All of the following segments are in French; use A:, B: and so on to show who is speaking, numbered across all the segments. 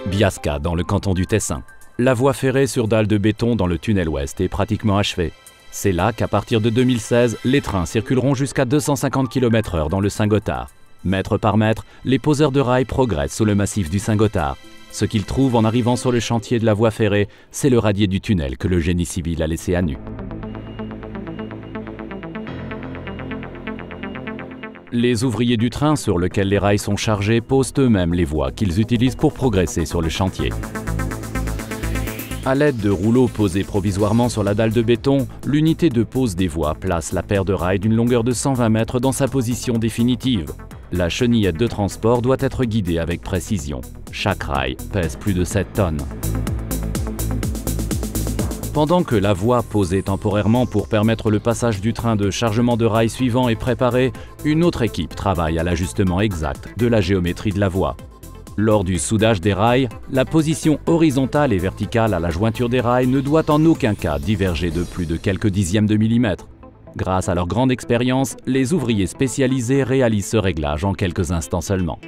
A: Biasca, dans le canton du Tessin. La voie ferrée sur dalle de béton dans le tunnel ouest est pratiquement achevée. C'est là qu'à partir de 2016, les trains circuleront jusqu'à 250 km/h dans le Saint-Gothard. Mètre par mètre, les poseurs de rails progressent sous le massif du Saint-Gothard. Ce qu'ils trouvent en arrivant sur le chantier de la voie ferrée, c'est le radier du tunnel que le génie civil a laissé à nu. Les ouvriers du train sur lequel les rails sont chargés posent eux-mêmes les voies qu'ils utilisent pour progresser sur le chantier. À l'aide de rouleaux posés provisoirement sur la dalle de béton, l'unité de pose des voies place la paire de rails d'une longueur de 120 mètres dans sa position définitive. La chenillette de transport doit être guidée avec précision. Chaque rail pèse plus de 7 tonnes. Pendant que la voie posée temporairement pour permettre le passage du train de chargement de rails suivant est préparée, une autre équipe travaille à l'ajustement exact de la géométrie de la voie. Lors du soudage des rails, la position horizontale et verticale à la jointure des rails ne doit en aucun cas diverger de plus de quelques dixièmes de millimètre. Grâce à leur grande expérience, les ouvriers spécialisés réalisent ce réglage en quelques instants seulement.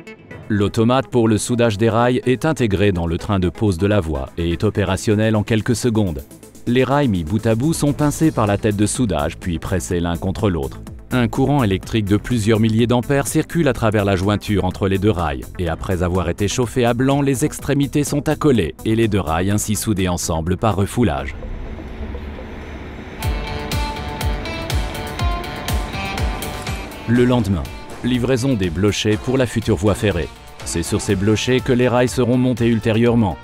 A: L'automate pour le soudage des rails est intégré dans le train de pose de la voie et est opérationnel en quelques secondes. Les rails mis bout à bout sont pincés par la tête de soudage puis pressés l'un contre l'autre. Un courant électrique de plusieurs milliers d'ampères circule à travers la jointure entre les deux rails et après avoir été chauffés à blanc, les extrémités sont accolées et les deux rails ainsi soudés ensemble par refoulage. Le lendemain, livraison des blochets pour la future voie ferrée. C'est sur ces blochets que les rails seront montés ultérieurement.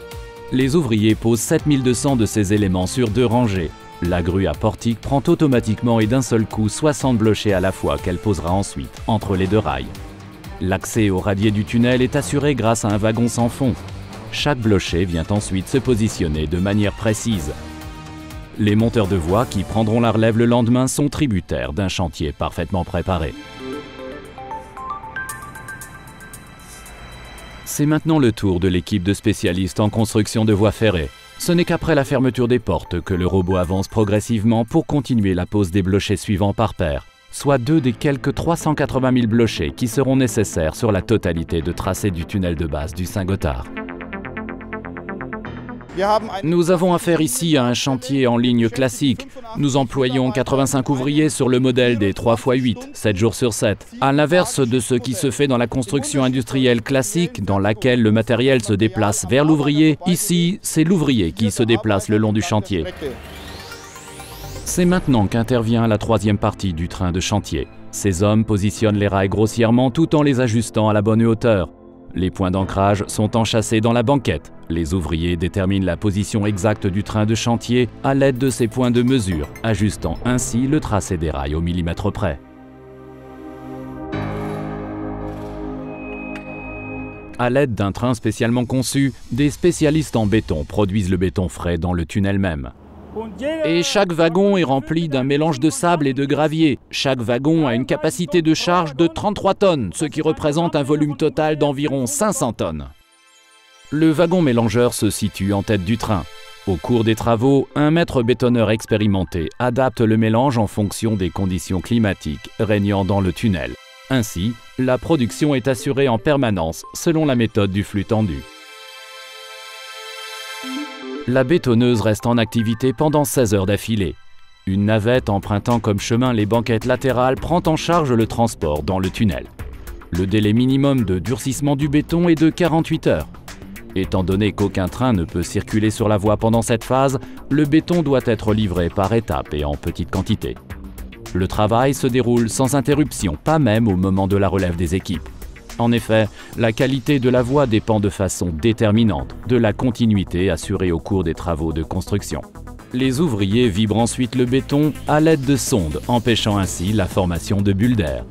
A: Les ouvriers posent 7200 de ces éléments sur 2 rangées. La grue à portique prend automatiquement et d'un seul coup 60 blochets à la fois qu'elle posera ensuite entre les deux rails. L'accès au radier du tunnel est assuré grâce à un wagon sans fond. Chaque blochet vient ensuite se positionner de manière précise. Les monteurs de voie qui prendront la relève le lendemain sont tributaires d'un chantier parfaitement préparé. C'est maintenant le tour de l'équipe de spécialistes en construction de voies ferrées. Ce n'est qu'après la fermeture des portes que le robot avance progressivement pour continuer la pose des blochets suivants par paire, soit 2 des quelques 380 000 blochets qui seront nécessaires sur la totalité de tracé du tunnel de base du Saint-Gothard. Nous avons affaire ici à un chantier en ligne classique. Nous employons 85 ouvriers sur le modèle des 3x8, 7 jours sur 7. À l'inverse de ce qui se fait dans la construction industrielle classique, dans laquelle le matériel se déplace vers l'ouvrier, ici, c'est l'ouvrier qui se déplace le long du chantier. C'est maintenant qu'intervient la 3e partie du train de chantier. Ces hommes positionnent les rails grossièrement tout en les ajustant à la bonne hauteur. Les points d'ancrage sont enchâssés dans la banquette. Les ouvriers déterminent la position exacte du train de chantier à l'aide de ces points de mesure, ajustant ainsi le tracé des rails au millimètre près. À l'aide d'un train spécialement conçu, des spécialistes en béton produisent le béton frais dans le tunnel même. Et chaque wagon est rempli d'un mélange de sable et de gravier. Chaque wagon a une capacité de charge de 33 tonnes, ce qui représente un volume total d'environ 500 tonnes. Le wagon mélangeur se situe en tête du train. Au cours des travaux, un maître bétonneur expérimenté adapte le mélange en fonction des conditions climatiques régnant dans le tunnel. Ainsi, la production est assurée en permanence selon la méthode du flux tendu. La bétonneuse reste en activité pendant 16 heures d'affilée. Une navette empruntant comme chemin les banquettes latérales prend en charge le transport dans le tunnel. Le délai minimum de durcissement du béton est de 48 heures. Étant donné qu'aucun train ne peut circuler sur la voie pendant cette phase, le béton doit être livré par étapes et en petite quantité. Le travail se déroule sans interruption, pas même au moment de la relève des équipes. En effet, la qualité de la voie dépend de façon déterminante de la continuité assurée au cours des travaux de construction. Les ouvriers vibrent ensuite le béton à l'aide de sondes, empêchant ainsi la formation de bulles d'air.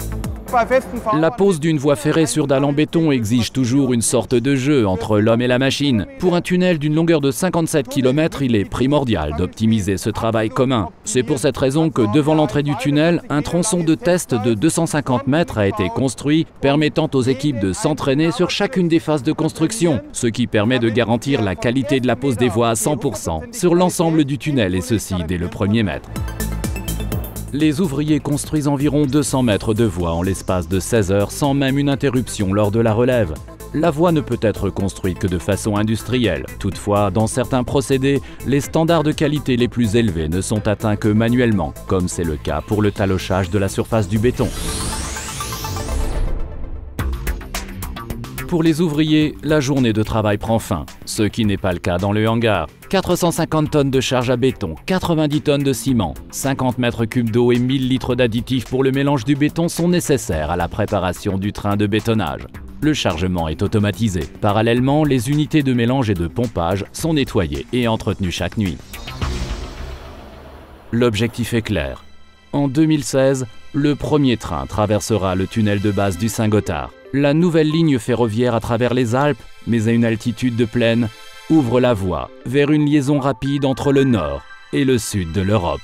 A: La pose d'une voie ferrée sur dalle en béton exige toujours une sorte de jeu entre l'homme et la machine. Pour un tunnel d'une longueur de 57 km, il est primordial d'optimiser ce travail commun. C'est pour cette raison que devant l'entrée du tunnel, un tronçon de test de 250 mètres a été construit, permettant aux équipes de s'entraîner sur chacune des phases de construction, ce qui permet de garantir la qualité de la pose des voies à 100% sur l'ensemble du tunnel, et ceci dès le premier mètre. Les ouvriers construisent environ 200 mètres de voie en l'espace de 16 heures sans même une interruption lors de la relève. La voie ne peut être construite que de façon industrielle. Toutefois, dans certains procédés, les standards de qualité les plus élevés ne sont atteints que manuellement, comme c'est le cas pour le talochage de la surface du béton. Pour les ouvriers, la journée de travail prend fin, ce qui n'est pas le cas dans le hangar. 450 tonnes de charge à béton, 90 tonnes de ciment, 50 mètres cubes d'eau et 1000 litres d'additifs pour le mélange du béton sont nécessaires à la préparation du train de bétonnage. Le chargement est automatisé. Parallèlement, les unités de mélange et de pompage sont nettoyées et entretenues chaque nuit. L'objectif est clair. En 2016, le premier train traversera le tunnel de base du Saint-Gothard. La nouvelle ligne ferroviaire à travers les Alpes, mais à une altitude de plaine, ouvre la voie vers une liaison rapide entre le nord et le sud de l'Europe.